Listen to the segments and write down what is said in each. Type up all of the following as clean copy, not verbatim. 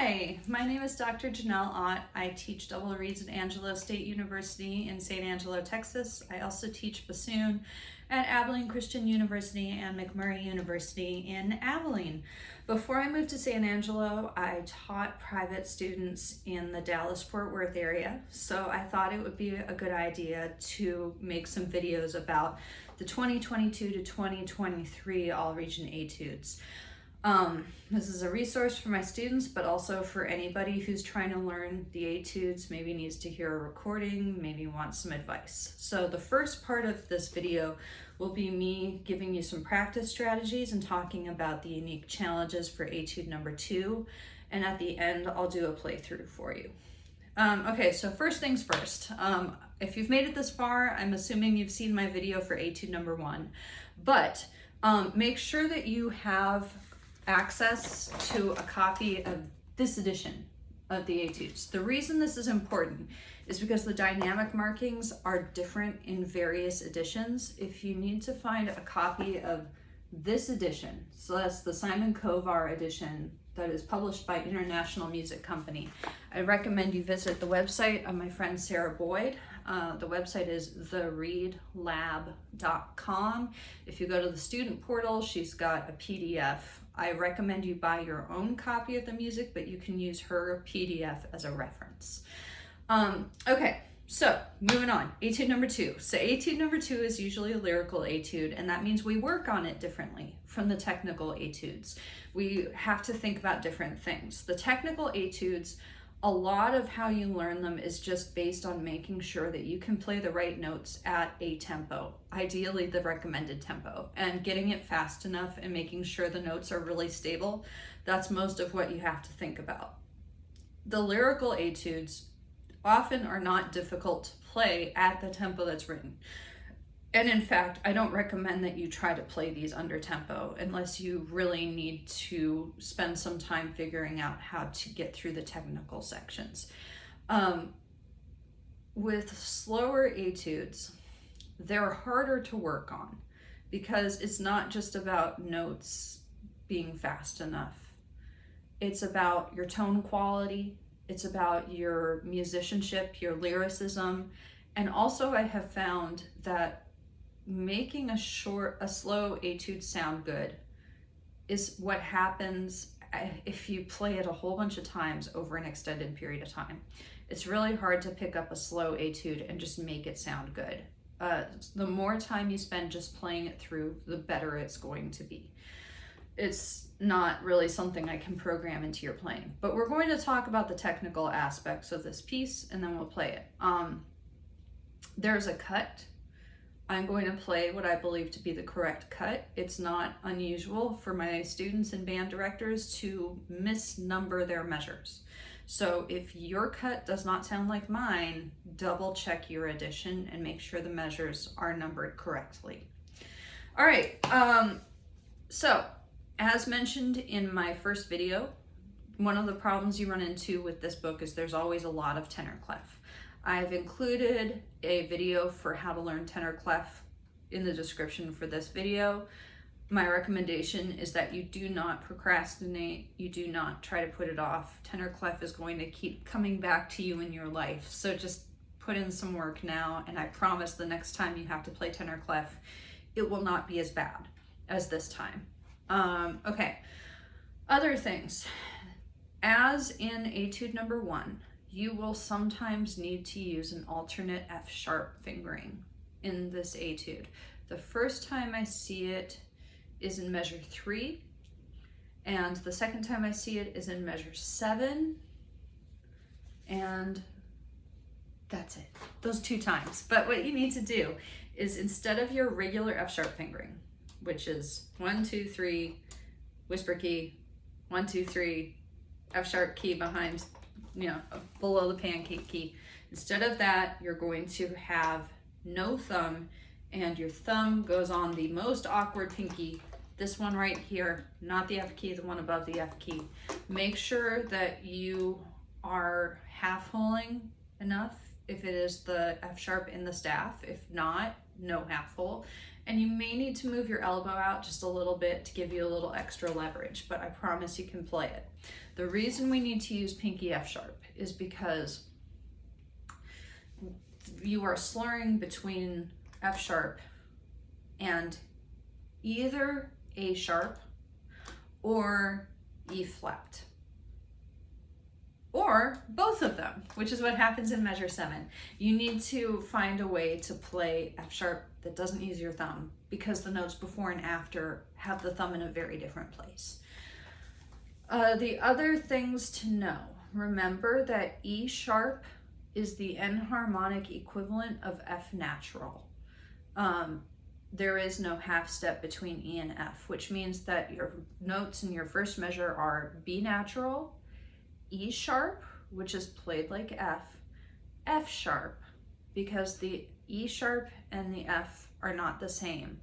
Hi, my name is Dr. Janelle Ott. I teach double reeds at Angelo State University in San Angelo, Texas. I also teach bassoon at Abilene Christian University and McMurray University in Abilene. Before I moved to San Angelo, I taught private students in the Dallas-Fort Worth area, so I thought it would be a good idea to make some videos about the 2022 to 2023 All-Region Etudes. This is a resource for my students, but also for anybody who's trying to learn the Etudes, maybe needs to hear a recording, maybe wants some advice. So the first part of this video will be me giving you some practice strategies and talking about the unique challenges for Etude number 2. And at the end, I'll do a playthrough for you. Okay, so first things first. If you've made it this far, I'm assuming you've seen my video for Etude number 1. But make sure that you have access to a copy of this edition of the Etudes. The reason this is important is because the dynamic markings are different in various editions. If you need to find a copy of this edition, so that's the Simon Kovar edition that is published by International Music Company, I recommend you visit the website of my friend Sarah Boyd. The website is thereadlab.com. If you go to the student portal, she's got a PDF. I recommend you buy your own copy of the music, but you can use her PDF as a reference. Okay, so moving on, Etude number 2. So Etude number 2 is usually a lyrical etude, and that means we work on it differently from the technical etudes. We have to think about different things. The technical etudes, a lot of how you learn them is just based on making sure that you can play the right notes at a tempo, ideally the recommended tempo, and getting it fast enough and making sure the notes are really stable. That's most of what you have to think about. The lyrical etudes often are not difficult to play at the tempo that's written. And in fact, I don't recommend that you try to play these under tempo unless you really need to spend some time figuring out how to get through the technical sections. With slower etudes, they're harder to work on because it's not just about notes being fast enough. It's about your tone quality, it's about your musicianship, your lyricism, and also I have found that making a slow etude sound good is what happens if you play it a whole bunch of times over an extended period of time. It's really hard to pick up a slow etude and just make it sound good. The more time you spend just playing it through, the better it's going to be. It's not really something I can program into your playing, but we're going to talk about the technical aspects of this piece and then we'll play it. There's a cut. I'm going to play what I believe to be the correct cut. It's not unusual for my students and band directors to misnumber their measures. So if your cut does not sound like mine, double check your edition and make sure the measures are numbered correctly. All right, so as mentioned in my first video, one of the problems you run into with this book is there's always a lot of tenor clef. I've included a video for how to learn tenor clef in the description for this video. My recommendation is that you do not procrastinate, you do not try to put it off. Tenor clef is going to keep coming back to you in your life, so just put in some work now, and I promise the next time you have to play tenor clef, it will not be as bad as this time. Okay, other things. As in Etude number 1, you will sometimes need to use an alternate F sharp fingering in this etude. The first time I see it is in measure 3, and the second time I see it is in measure 7, and that's it, those 2 times. But what you need to do is instead of your regular F sharp fingering, which is 1, 2, 3, whisper key, 1, 2, 3, F sharp key behind, below the pancake key. Instead of that, you're going to have no thumb, and your thumb goes on the most awkward pinky, this one right here, not the F key, the one above the F key. Make sure that you are half holing enough if it is the F sharp in the staff. If not, no half hole. And you may need to move your elbow out just a little bit to give you a little extra leverage, but I promise you can play it. The reason we need to use pinky F sharp is because you are slurring between F sharp and either A sharp or E flat, or both of them, which is what happens in measure 7. You need to find a way to play F sharp that doesn't use your thumb, because the notes before and after have the thumb in a very different place. The other things to know, remember that E sharp is the enharmonic equivalent of F natural. There is no half step between E and F, which means that your notes in your first measure are B natural, E sharp, which is played like F, F sharp, because the E sharp and the F are not the same.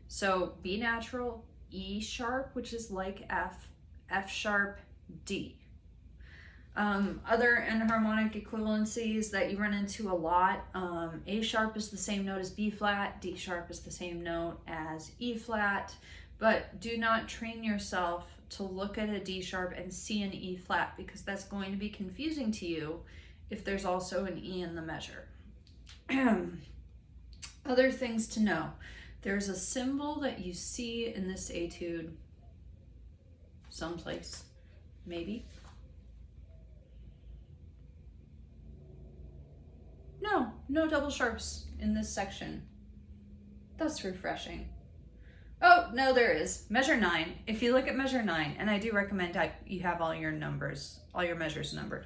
So B natural, E sharp, which is like F, F sharp, D. Other enharmonic equivalencies that you run into a lot, A sharp is the same note as B flat, D sharp is the same note as E flat, but do not train yourself to look at a D sharp and see an E flat, because that's going to be confusing to you if there's also an E in the measure. Other things to know, there's a symbol that you see in this etude someplace, maybe. No double sharps in this section. That's refreshing. Oh, no, there is. Measure 9. If you look at measure 9, and I do recommend you have all your numbers, all your measures numbered.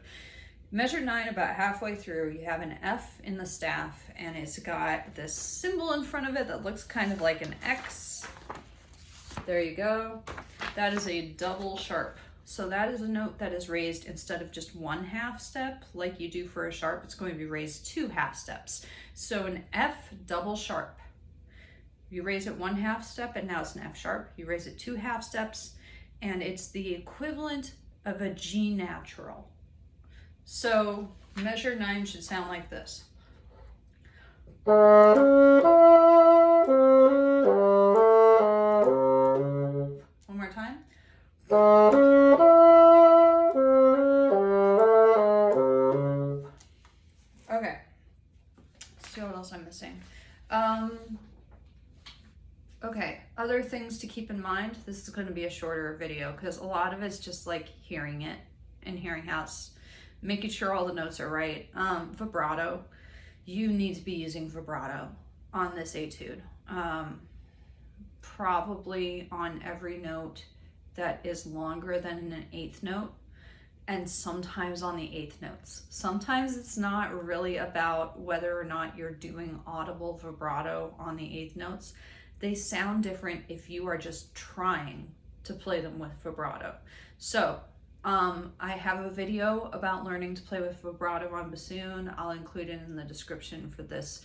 Measure 9, about halfway through, you have an F in the staff, and it's got this symbol in front of it that looks kind of like an X. There you go. That is a double sharp. So that is a note that is raised instead of just 1 half step like you do for a sharp, it's going to be raised 2 half steps. So an F double sharp. You raise it 1 half step and now it's an F sharp. You raise it 2 half steps and it's the equivalent of a G natural. So measure 9 should sound like this. One more time. Okay, let's see what else I'm missing. Okay, other things to keep in mind. This is going to be a shorter video because a lot of it's just like hearing it and hearing how it's making sure all the notes are right. Vibrato, you need to be using vibrato on this etude. Probably on every note that is longer than an 8th note, and sometimes on the 8th notes. Sometimes it's not really about whether or not you're doing audible vibrato on the 8th notes. They sound different if you are just trying to play them with vibrato. So I have a video about learning to play with vibrato on bassoon. I'll include it in the description for this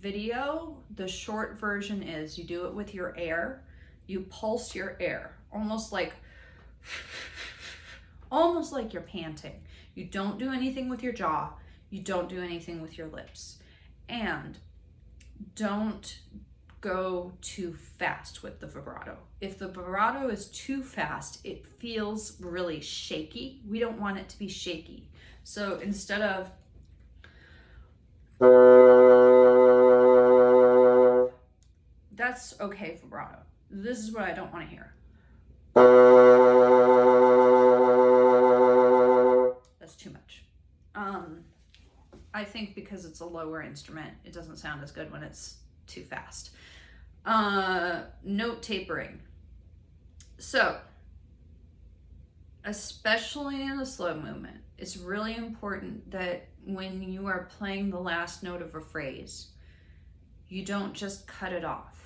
video. The short version is you do it with your air. You pulse your air, almost like you're panting. You don't do anything with your jaw. You don't do anything with your lips. And don't go too fast with the vibrato. If the vibrato is too fast, it feels really shaky. We don't want it to be shaky. So instead of that's okay vibrato. This is what I don't want to hear. That's too much. I think because it's a lower instrument, it doesn't sound as good when it's too fast. Note tapering. So, especially in a slow movement, it's really important that when you are playing the last note of a phrase, you don't just cut it off.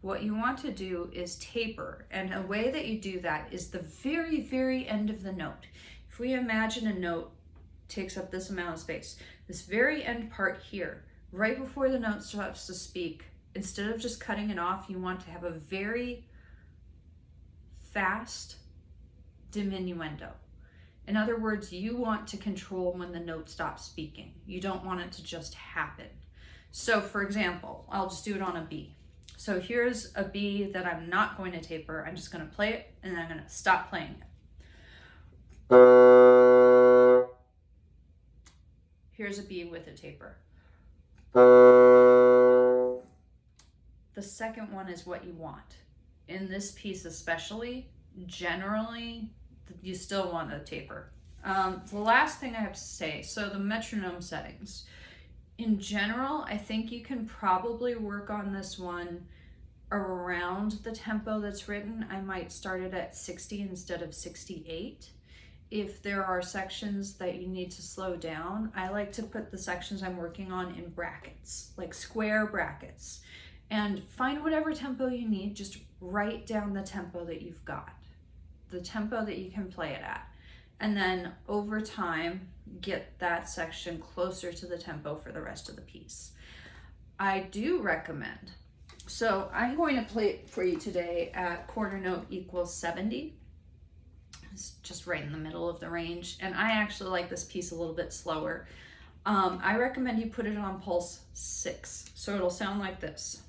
What you want to do is taper, and a way that you do that is the very, very end of the note. If we imagine a note takes up this amount of space, this very end part here, right before the note starts to speak, instead of just cutting it off, you want to have a very fast diminuendo. In other words, you want to control when the note stops speaking. You don't want it to just happen. So for example, I'll just do it on a B. So here's a B that I'm not going to taper. I'm just going to play it and then I'm going to stop playing it. Here's a B with a taper. The second one is what you want. In this piece especially, generally, you still want a taper. The last thing I have to say, so the metronome settings. In general, I think you can probably work on this one around the tempo that's written. I might start it at 60 instead of 68. If there are sections that you need to slow down, I like to put the sections I'm working on in brackets, like square brackets. And find whatever tempo you need, just write down the tempo that you've got, the tempo that you can play it at. And then over time, get that section closer to the tempo for the rest of the piece. I do recommend, so I'm going to play it for you today at quarter note equals 70. It's just right in the middle of the range. And I actually like this piece a little bit slower. I recommend you put it on pulse 6. So it'll sound like this.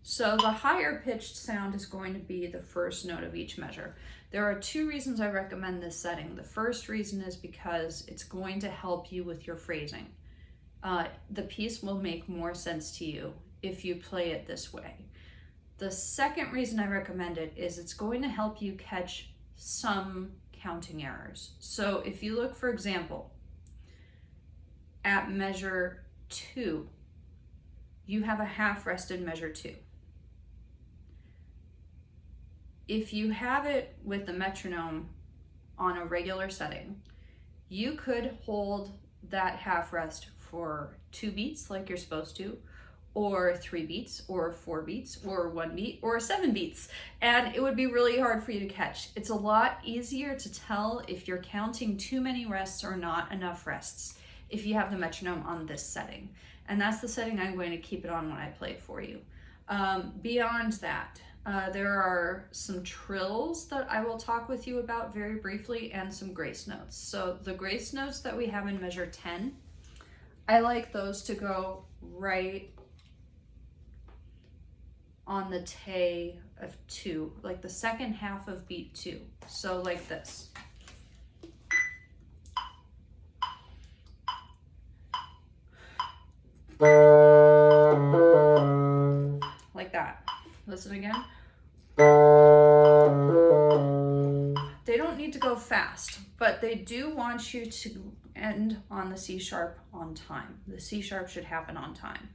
So the higher pitched sound is going to be the first note of each measure. There are 2 reasons I recommend this setting. The first reason is because it's going to help you with your phrasing. The piece will make more sense to you if you play it this way. The second reason I recommend it is it's going to help you catch some counting errors. So if you look, for example, at measure 2, you have a half rested measure 2. If you have it with the metronome on a regular setting, you could hold that half rest for 2 beats like you're supposed to, or 3 beats, or 4 beats, or 1 beat, or 7 beats. And it would be really hard for you to catch. It's a lot easier to tell if you're counting too many rests or not enough rests if you have the metronome on this setting. And that's the setting I'm going to keep it on when I play it for you. Beyond that, there are some trills that I will talk with you about very briefly and some grace notes. So the grace notes that we have in measure 10, I like those to go right on the te of 2, like the second half of beat 2. So like this. Like that. Listen again. They don't need to go fast, but they do want you to end on the C sharp on time. The C sharp should happen on time.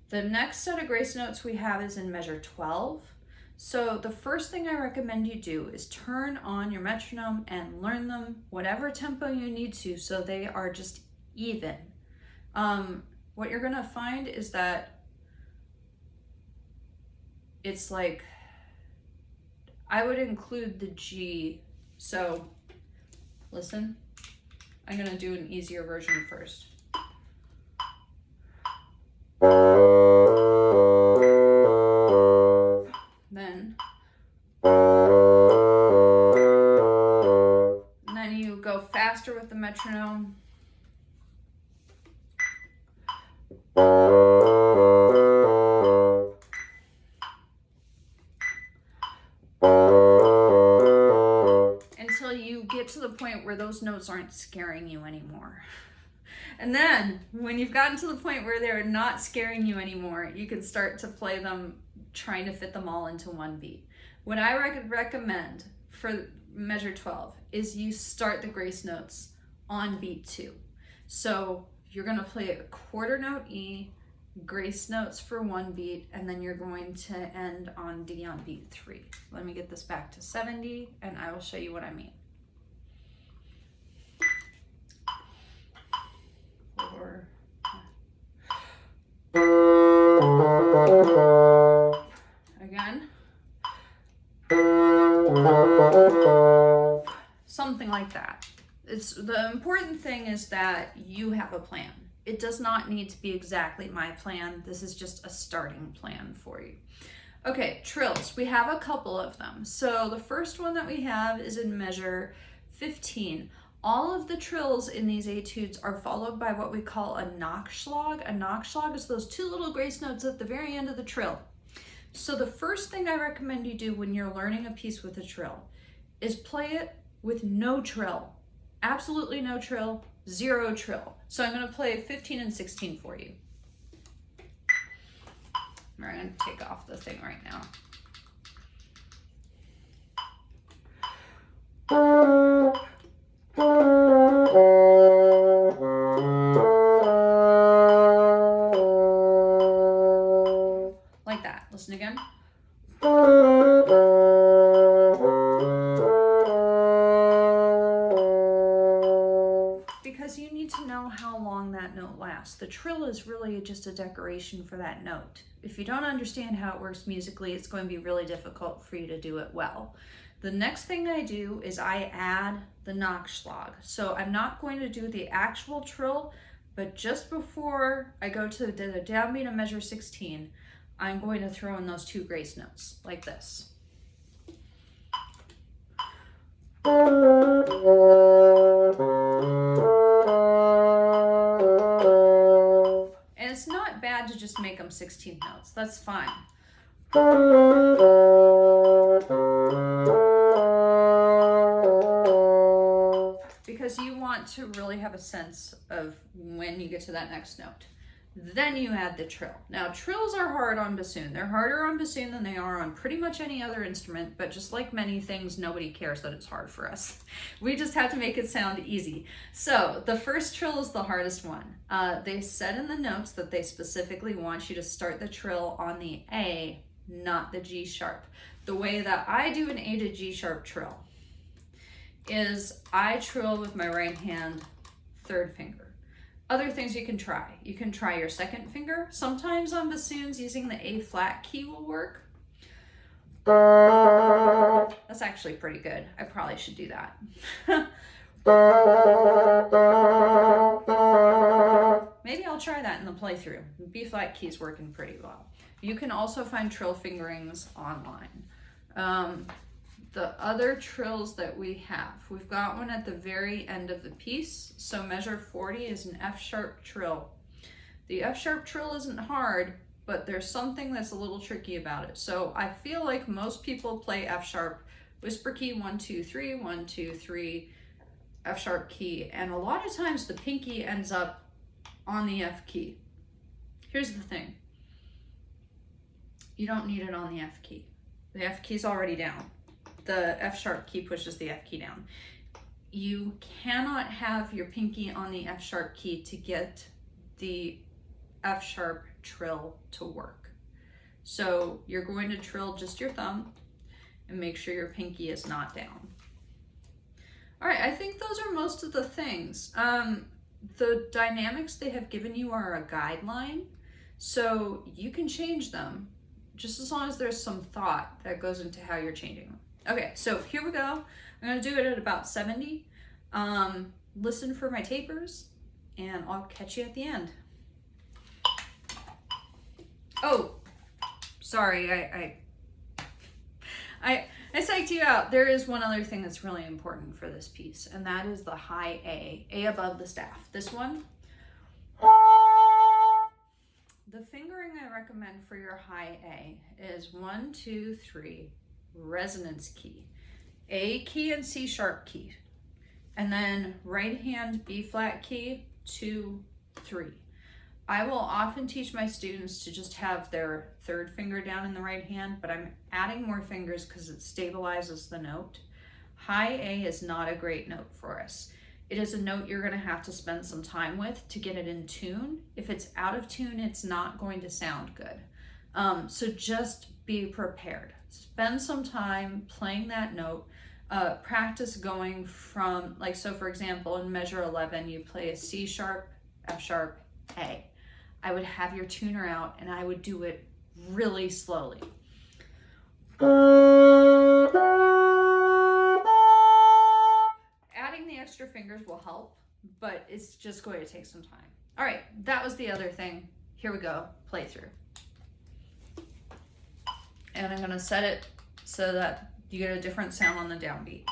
The next set of grace notes we have is in measure 12. So the first thing I recommend you do is turn on your metronome and learn them whatever tempo you need to so they are just even. What you're gonna find is that it's like, I would include the G. So listen, I'm gonna do an easier version first. Then you go faster with the metronome. Until you get to the point where those notes aren't scaring you anymore. And then when you've gotten to the point where they're not scaring you anymore, you can start to play them, trying to fit them all into one beat. What I recommend for measure 12 is you start the grace notes on beat 2. So you're gonna play a quarter note E, grace notes for 1 beat, and then you're going to end on D on beat 3. Let me get this back to 70 and I will show you what I mean. 4. Again. Something like that. The important thing is that you have a plan. It does not need to be exactly my plan. This is just a starting plan for you. Okay, trills. We have a couple of them. So the first one that we have is in measure 15. All of the trills in these etudes are followed by what we call a Nachschlag. A Nachschlag is those two little grace notes at the very end of the trill. So the first thing I recommend you do when you're learning a piece with a trill is play it with no trill. Absolutely no trill, zero trill. So I'm going to play 15 and 16 for you. We're going to take off the thing right now. Like that. Listen again. Because you need to know how long that note lasts. The trill is really just a decoration for that note. If you don't understand how it works musically, it's going to be really difficult for you to do it well. The next thing I do is I add the Nachschlag. So I'm not going to do the actual trill, but just before I go to the downbeat of measure 16, I'm going to throw in those two grace notes like this. And it's not bad to just make them 16 notes. That's fine. Because you want to really have a sense of when you get to that next note. Then you add the trill. Now, trills are hard on bassoon. They're harder on bassoon than they are on pretty much any other instrument, but just like many things, nobody cares that it's hard for us. We just have to make it sound easy. So the first trill is the hardest one. They said in the notes that they specifically want you to start the trill on the A, not the G sharp. The way that I do an A to G sharp trill is I trill with my right hand, third finger. Other things you can try. You can try your second finger. Sometimes on bassoons, using the A flat key will work. That's actually pretty good. I probably should do that. Maybe I'll try that in the playthrough. B flat key's working pretty well. You can also find trill fingerings online. The other trills that we have, we've got one at the very end of the piece. So measure 40 is an F sharp trill. The F sharp trill isn't hard, but there's something that's a little tricky about it. So I feel like most people play F sharp, whisper key 1, 2, 3, 1, 2, 3, F sharp key. And a lot of times the pinky ends up on the F key. Here's the thing. You don't need it on the F key. The F key's already down. The F sharp key pushes the F key down. You cannot have your pinky on the F sharp key to get the F sharp trill to work. So you're going to trill just your thumb and make sure your pinky is not down. All right, I think those are most of the things. The dynamics they have given you are a guideline, so you can change them just as long as there's some thought that goes into how you're changing them. Okay, so here we go. I'm gonna do it at about 70. Listen for my tapers, and I'll catch you at the end. Oh, sorry, I psyched you out. There is one other thing that's really important for this piece, and that is the high A above the staff. This one. The fingering I recommend for your high A is 1, 2, 3, resonance key, A key and C sharp key, and then right hand B flat key, 2, 3. I will often teach my students to just have their third finger down in the right hand, but I'm adding more fingers because it stabilizes the note. High A is not a great note for us. It is a note you're going to have to spend some time with to get it in tune. If it's out of tune, it's not going to sound good. So just be prepared. Spend some time playing that note. Practice going from, like, so for example, in measure 11, you play a C sharp, F sharp, A. I would have your tuner out and I would do it really slowly. Adding the extra fingers will help, but it's just going to take some time. All right, that was the other thing. Here we go, play through. And I'm gonna set it so that you get a different sound on the downbeat.